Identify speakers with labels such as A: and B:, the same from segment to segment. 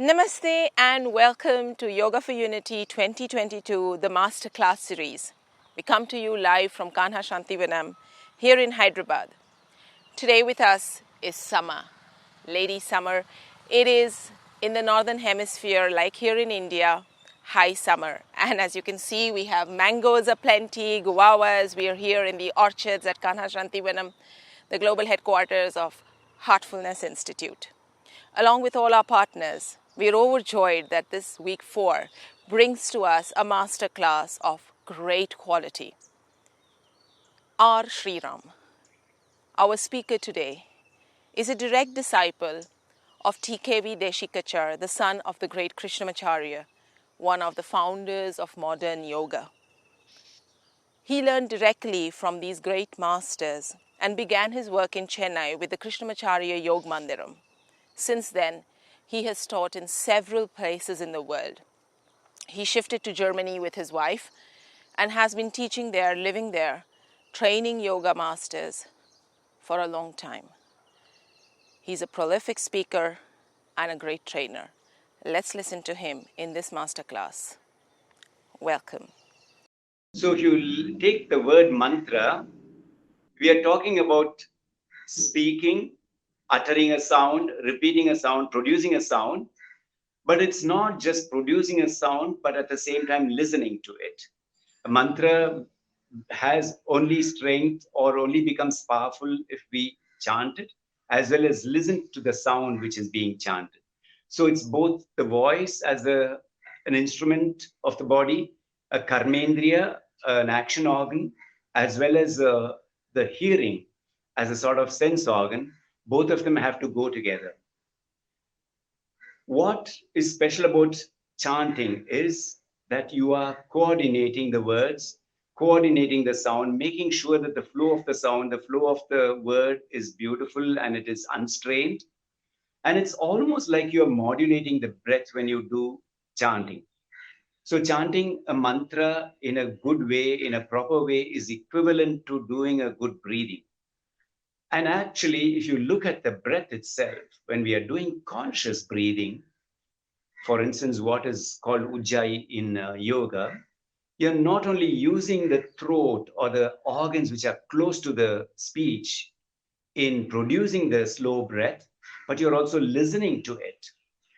A: Namaste and welcome to Yoga for Unity 2022, the Masterclass series. We come to you live from Kanha Shantivanam here in Hyderabad. Today with us is summer, Lady Summer. It is in the northern hemisphere, like here in India, high summer. And as you can see, we have mangoes aplenty, guavas. We are here in the orchards at Kanha Shantivanam, the global headquarters of Heartfulness Institute. Along with all our partners, we are overjoyed that this week 4 brings to us a masterclass of great quality. R. Sriram, our speaker today, is a direct disciple of TKV Desikachar, the son of the great Krishnamacharya, one of the founders of modern yoga. He learned directly from these great masters and began his work in Chennai with the Krishnamacharya Yoga Mandiram. Since then, he has taught in several places in the world. He shifted to Germany with his wife and has been teaching there, living there, training yoga masters for a long time. He's a prolific speaker and a great trainer. Let's listen to him in this masterclass. Welcome.
B: So if you take the word mantra, we are talking about speaking, uttering a sound, repeating a sound, producing a sound. But it's not just producing a sound, but at the same time listening to it. A mantra has only strength or only becomes powerful if we chant it, as well as listen to the sound which is being chanted. So it's both the voice as an instrument of the body, a karmendriya, an action organ, as well as the hearing as a sort of sense organ. Both of them have to go together. What is special about chanting is that you are coordinating the words, coordinating the sound, making sure that the flow of the sound, the flow of the word is beautiful and it is unstrained. And it's almost like you're modulating the breath when you do chanting. So chanting a mantra in a good way, in a proper way, is equivalent to doing a good breathing. And actually, if you look at the breath itself, when we are doing conscious breathing, for instance, what is called Ujjayi in yoga, you're not only using the throat or the organs which are close to the speech in producing the slow breath, but you're also listening to it.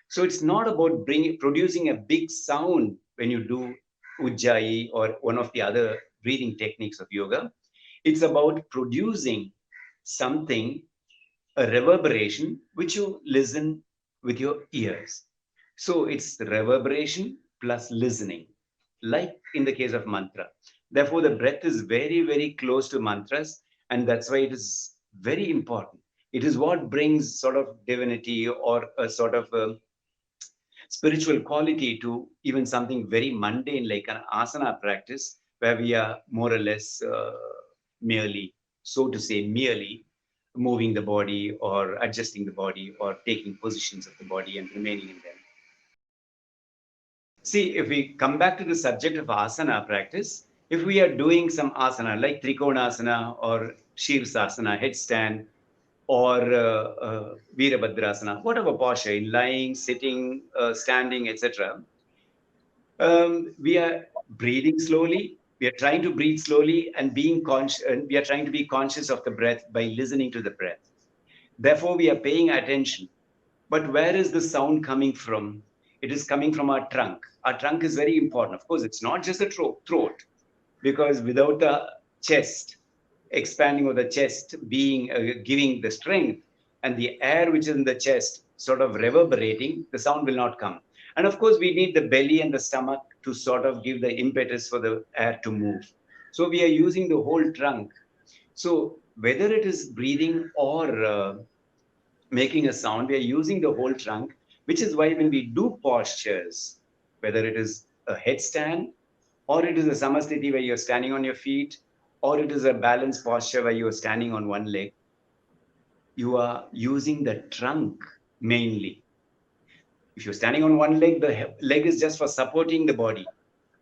B: So it's not about producing a big sound when you do Ujjayi or one of the other breathing techniques of yoga. It's about producing something, a reverberation, which you listen with your ears. So it's the reverberation plus listening, like in the case of mantra. Therefore, the breath is very, very close to mantras, and that's why it is very important. It is what brings sort of divinity or a sort of a spiritual quality to even something very mundane like an asana practice, where we are more or less merely, so to say, merely moving the body or adjusting the body or taking positions of the body and remaining in them. See, if we come back to the subject of asana practice, if we are doing some asana like Trikonasana or Shirsasana, headstand, or Virabhadrasana, whatever posture, in lying, sitting, standing, etc., we are breathing slowly. We are trying to breathe slowly and being conscious. And we are trying to be conscious of the breath by listening to the breath. Therefore, we are paying attention. But where is the sound coming from? It is coming from our trunk. Our trunk is very important. Of course, it's not just the throat, because without the chest expanding or the chest being giving the strength and the air which is in the chest sort of reverberating, the sound will not come. And of course, we need the belly and the stomach to sort of give the impetus for the air to move. So we are using the whole trunk. So whether it is breathing or making a sound, we are using the whole trunk, which is why when we do postures, whether it is a headstand or it is a samasthiti where you're standing on your feet, or it is a balanced posture where you're standing on one leg, you are using the trunk mainly. If you're standing on one leg, the leg is just for supporting the body.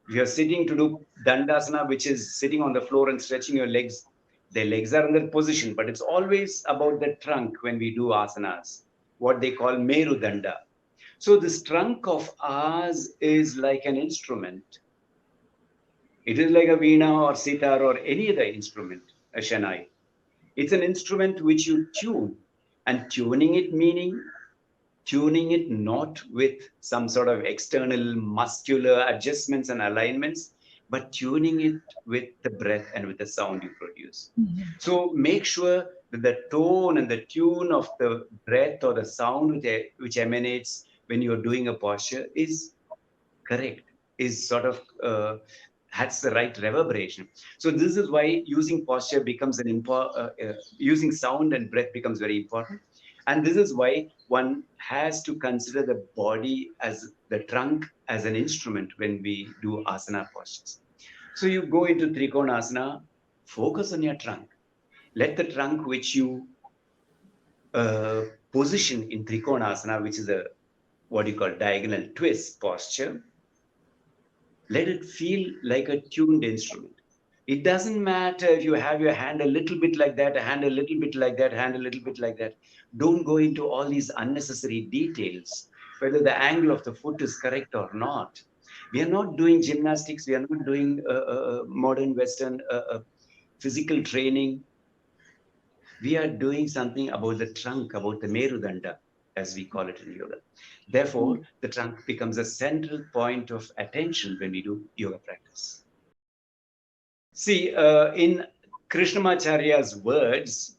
B: If you're sitting to do dandasana, which is sitting on the floor and stretching your legs, the legs are in that position, but it's always about the trunk when we do asanas, what they call meru danda. So this trunk of ours is like an instrument. It is like a veena or sitar or any other instrument, a Chennai. It's an instrument which you tune, and tuning it meaning tuning it not with some sort of external muscular adjustments and alignments, but tuning it with the breath and with the sound you produce. So make sure that the tone and the tune of the breath or the sound which emanates when you're doing a posture is correct, is sort of has the right reverberation. So this is why using posture becomes using sound and breath becomes very important. And this is why one has to consider the body as the trunk as an instrument when we do asana postures. So you go into Trikonasana, focus on your trunk. Let the trunk which you uh, position in Trikonasana, which is a what you call diagonal twist posture, let it feel like a tuned instrument. It doesn't matter if you have your hand a little bit like that, a hand a little bit like that, hand a little bit like that. Don't go into all these unnecessary details, whether the angle of the foot is correct or not. We are not doing gymnastics. We are not doing modern Western physical training. We are doing something about the trunk, about the Merudanda, as we call it in yoga. Therefore, the trunk becomes a central point of attention when we do yoga practice. See, in Krishnamacharya's words,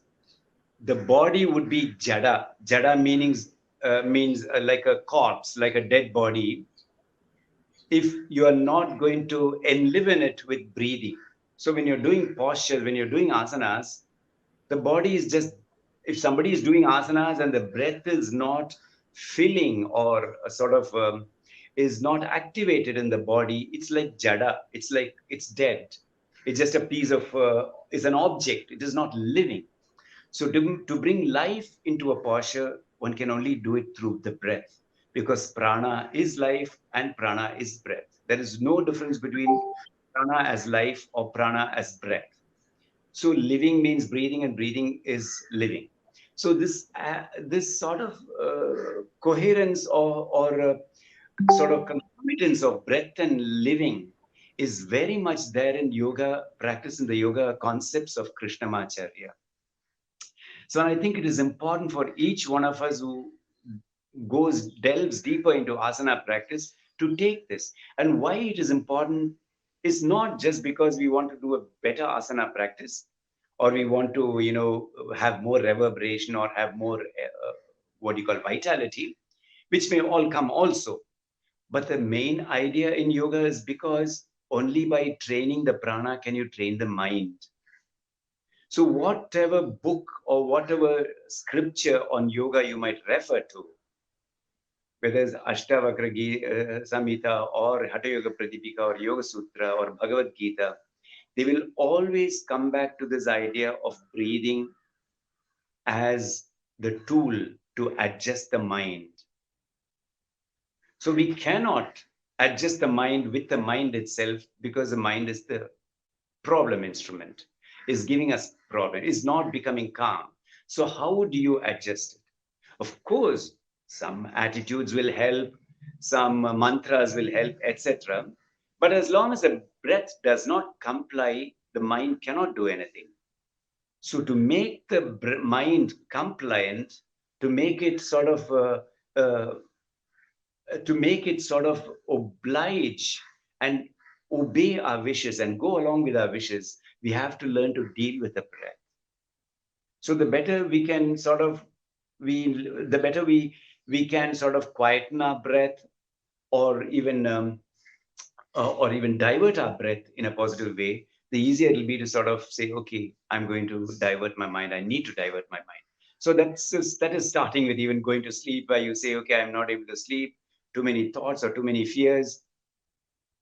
B: the body would be jada. Jada means like a corpse, like a dead body, if you are not going to enliven it with breathing. So when you're doing postures, when you're doing asanas, the body is just, if somebody is doing asanas and the breath is not filling or sort of is not activated in the body, it's like jada. It's like it's dead. It's just a piece of, it's an object. It is not living. So to bring life into a posture, one can only do it through the breath, because prana is life and prana is breath. There is no difference between prana as life or prana as breath. So living means breathing, and breathing is living. So this sort of coherence or sort of concomitance of breath and living is very much there in yoga practice, in the yoga concepts of Krishnamacharya. So I think it is important for each one of us who delves deeper into asana practice to take this. And why it is important is not just because we want to do a better asana practice, or we want to, have more reverberation or have more what you call vitality, which may all come also. But the main idea in yoga is because only by training the prana can you train the mind. So whatever book or whatever scripture on yoga you might refer to, whether it's Ashtavakra Samhita or Hatha Yoga Pradipika or Yoga Sutra or Bhagavad Gita, they will always come back to this idea of breathing as the tool to adjust the mind. So we cannot adjust the mind with the mind itself, because the mind is the problem instrument, is giving us problem, is not becoming calm. So how do you adjust it? Of course, some attitudes will help, some mantras will help, etc. But as long as the breath does not comply, the mind cannot do anything. So to make the mind compliant, to make it sort of oblige and obey our wishes and go along with our wishes, we have to learn to deal with the breath. So the better we can sort of the better we can sort of quieten our breath, or even divert our breath in a positive way, the easier it'll be to sort of say, okay, I'm going to divert my mind. I need to divert my mind. So that is starting with even going to sleep, where you say, okay, I'm not able to sleep, too many thoughts or too many fears.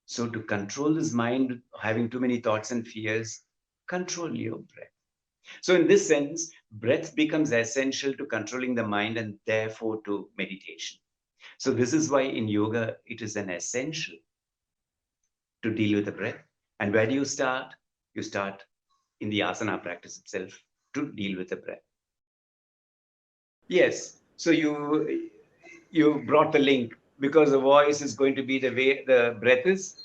B: So to control this mind, having too many thoughts and fears, control your breath. So in this sense, breath becomes essential to controlling the mind and therefore to meditation. So this is why in yoga, it is an essential to deal with the breath. And where do you start? You start in the asana practice itself to deal with the breath. Yes. So you brought the link, because the voice is going to be the way the breath is.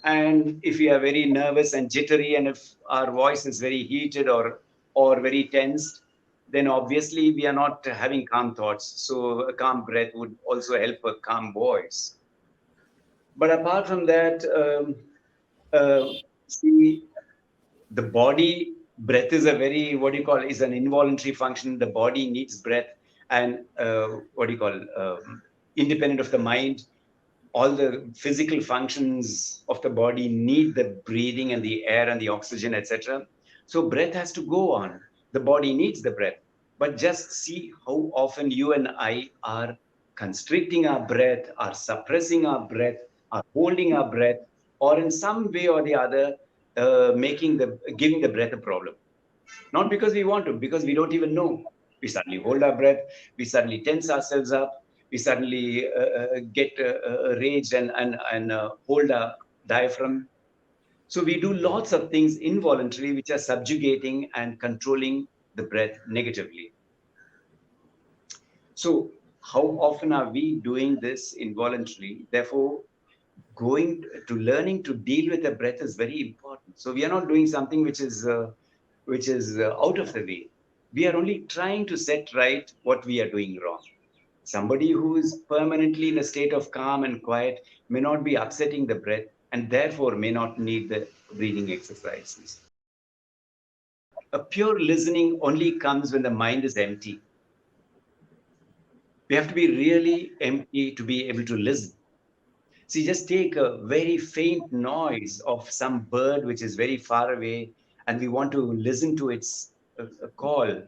B: And if we are very nervous and jittery, and if our voice is very heated or very tensed, then obviously we are not having calm thoughts. So a calm breath would also help a calm voice. But apart from that, see, the body breath is a very, what do you call, is an involuntary function. The body needs breath, and what do you call, independent of the mind, all the physical functions of the body need the breathing and the air and the oxygen, etc. So breath has to go on. The body needs the breath. But just see how often you and I are constricting our breath, are suppressing our breath, are holding our breath, or in some way or the other, giving the breath a problem. Not because we want to, because we don't even know. We suddenly hold our breath, we suddenly tense ourselves up, we suddenly get raged and hold our diaphragm. So we do lots of things involuntarily which are subjugating and controlling the breath negatively. So how often are we doing this involuntarily? Therefore, going to learning to deal with the breath is very important. So we are not doing something which is out of the way. We are only trying to set right what we are doing wrong. Somebody who is permanently in a state of calm and quiet may not be upsetting the breath, and therefore may not need the breathing exercises. A pure listening only comes when the mind is empty. We have to be really empty to be able to listen. See, just take a very faint noise of some bird which is very far away, and we want to listen to its call.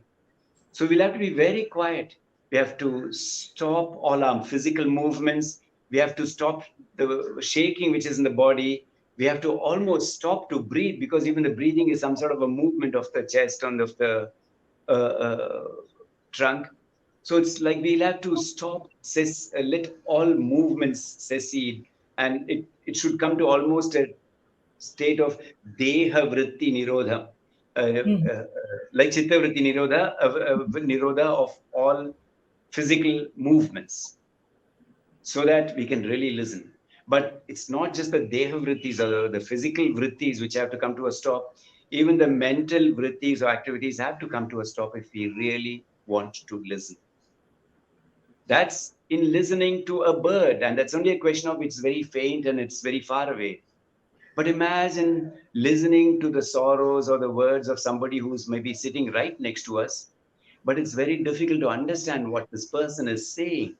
B: So we'll have to be very quiet. We have to stop all our physical movements. We have to stop the shaking which is in the body. We have to almost stop to breathe, because even the breathing is some sort of a movement of the chest and of the trunk. So it's like we'll have to stop, let all movements secede, and it should come to almost a state of deha vritti nirodha, like chitta vritti nirodha, nirodha of all physical movements, so that we can really listen. But it's not just the deha vrittis or the physical vrittis which have to come to a stop. Even the mental vrittis or activities have to come to a stop if we really want to listen. That's in listening to a bird, and that's only a question of it's very faint and it's very far away. But imagine listening to the sorrows or the words of somebody who's maybe sitting right next to us, but it's very difficult to understand what this person is saying,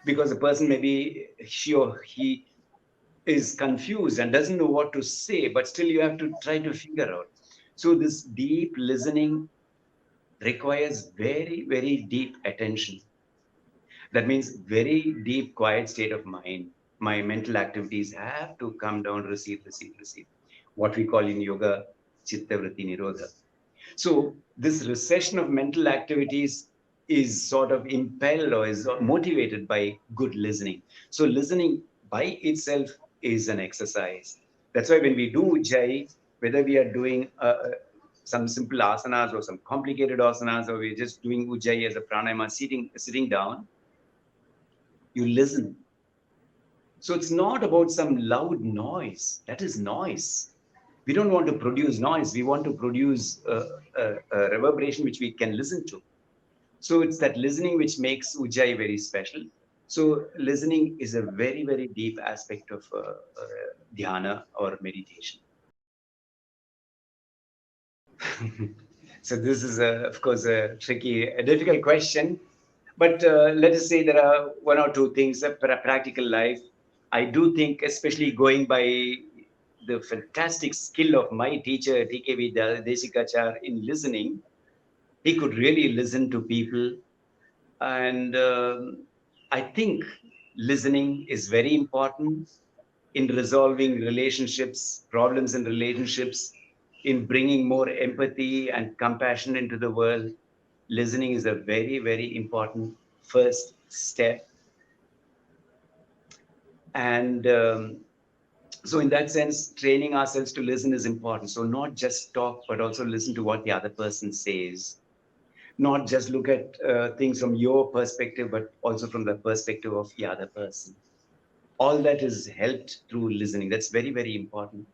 B: because the person, maybe she or he, is confused and doesn't know what to say, but still you have to try to figure out. So this deep listening requires very, very deep attention. That means very deep, quiet state of mind. My mental activities have to come down, receive, receive, receive. What we call in yoga, chitta vritti nirodha. So this recession of mental activities is sort of impelled or is motivated by good listening. So listening by itself is an exercise. That's why when we do ujjayi, whether we are doing some simple asanas or some complicated asanas, or we're just doing ujjayi as a pranayama, sitting down, you listen. So it's not about some loud noise. That is noise. We don't want to produce noise. We want to produce a reverberation which we can listen to. So it's that listening which makes Ujjayi very special. So listening is a very, very deep aspect of dhyana or meditation. So this is, of course, a difficult question. But let us say there are one or two things, practical life. I do think, especially going by the fantastic skill of my teacher, TKV Desikachar, in listening, he could really listen to people. And I think listening is very important in resolving relationships, problems in relationships, in bringing more empathy and compassion into the world. Listening is a very, very important first step. And so, in that sense, training ourselves to listen is important. So, not just talk, but also listen to what the other person says. Not just look at things from your perspective, but also from the perspective of the other person. All that is helped through listening. That's very, very important.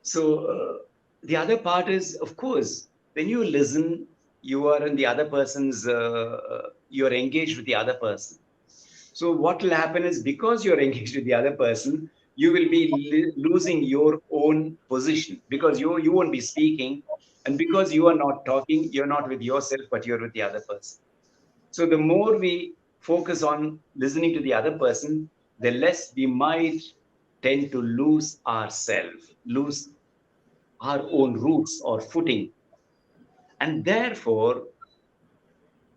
B: So the other part is, of course, when you listen, you are in the other person's, you are engaged with the other person. So what will happen is, because you're engaged with the other person, you will be losing your own position, because you won't be speaking, and because you are not talking, you're not with yourself, but you're with the other person. So the more we focus on listening to the other person, the less we might tend to lose ourselves, lose our own roots or footing. And therefore,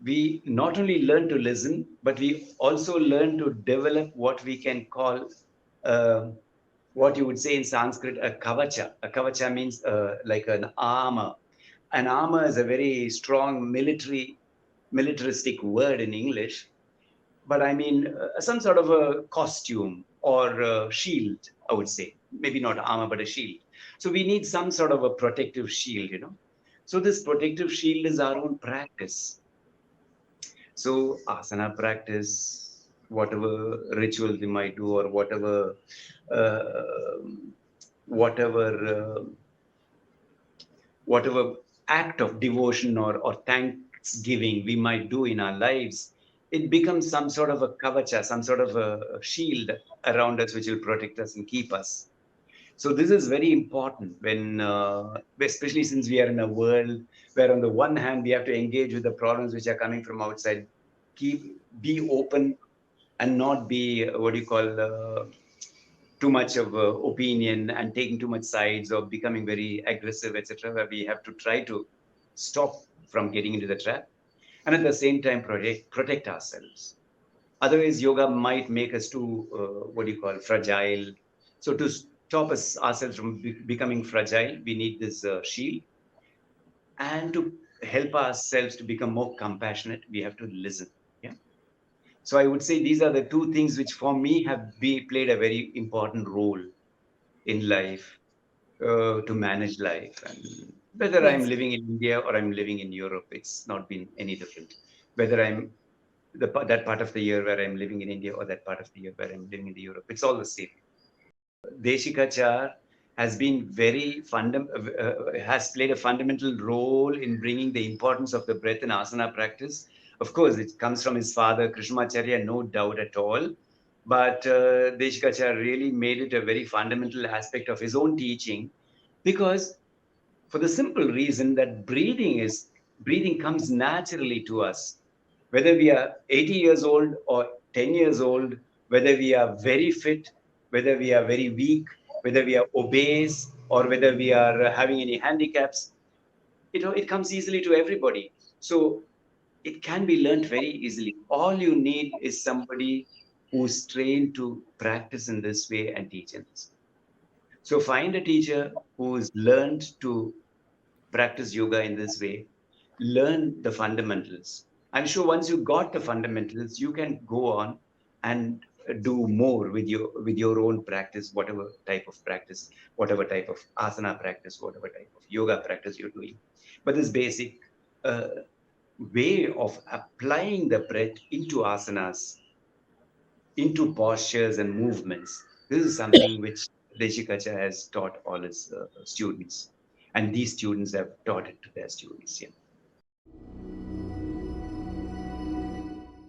B: we not only learn to listen, but we also learn to develop what we can call, uh, what you would say in Sanskrit, a kavacha. A kavacha means like an armor. An armor is a very strong militaristic word in English, but I mean some sort of a costume or a shield, I would say. Maybe not armor, but a shield. So we need some sort of a protective shield, you know. So this protective shield is our own practice. So asana practice, whatever rituals we might do, or uh, whatever uh, whatever act of devotion or thanksgiving we might do in our lives, it becomes some sort of a kavacha, some sort of a shield around us, which will protect us and keep us. So this is very important when, especially since we are in a world where on the one hand we have to engage with the problems which are coming from outside, be open and not be what do you call too much of opinion and taking too much sides or becoming very aggressive, etc. Where we have to try to stop from getting into the trap, and at the same time protect ourselves. Otherwise, yoga might make us too what do you call fragile. So to stop ourselves from becoming fragile, we need this shield, and to help ourselves to become more compassionate, we have to listen. Yeah. So I would say these are the two things which, for me, have played a very important role in life, to manage life. And whether I'm
A: Yes.
B: living in India or I'm living in Europe, it's not been any different. Whether I'm that part of the year where I'm living in India or that part of the year where I'm living in the Europe, it's all the same. Desikachar has been has played a fundamental role in bringing the importance of the breath in asana practice. Of course, it comes from his father, Krishnamacharya, no doubt at all. But Desikachar really made it a very fundamental aspect of his own teaching, because for the simple reason that breathing comes naturally to us, whether we are 80 years old or 10 years old, whether we are very fit, whether we are very weak, whether we are obese, or whether we are having any handicaps. It comes easily to everybody. So it can be learned very easily. All you need is somebody who's trained to practice in this way and teach in this way. So find a teacher who's learned to practice yoga in this way, learn the fundamentals. I'm sure once you got the fundamentals, you can go on and do more with your own practice, whatever type of asana practice, whatever type of yoga practice you're doing. But this basic uh, way of applying the breath into asanas, into postures and movements, this is something which Deshikacha has taught all his students, and these students have taught it to their students. Yeah.